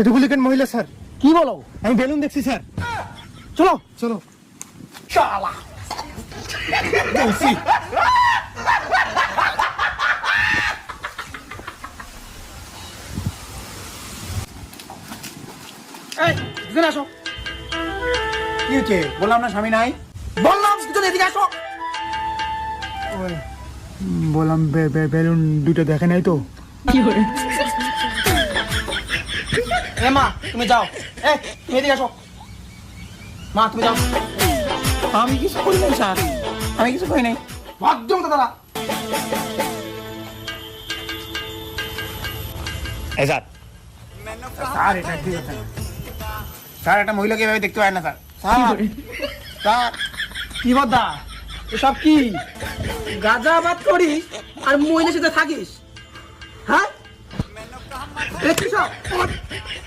Republican মহিলা sir. কি বলো? আমি বেলুন দেখছি স্যার। চলো চলো। শালা বলছি। এই দুজন আসো। কি হচ্ছে? বললাম না স্বামী নাই। বললাম দুজন এদিকে আসো। বললাম বেলুন দুটো দেখে নাই তো। এ মা তুমি যাও। এই তুমি এদিকে আসো। মা তুমি যাও। আমি কিছু করি নাই স্যার, আমি কিছু করি নাই। ভদ্রম তো দাদা। স্যার স্যার এটা ঠিক আছে না। স্যার একটা মহিলাকে এভাবে দেখতে পায় না স্যার। স্যার স্যার কি বদ্দা এসব কি গাঁজাবাদ করিস আর মহিলার সাথে থাকিস? হ্যাঁ? এ কি সব?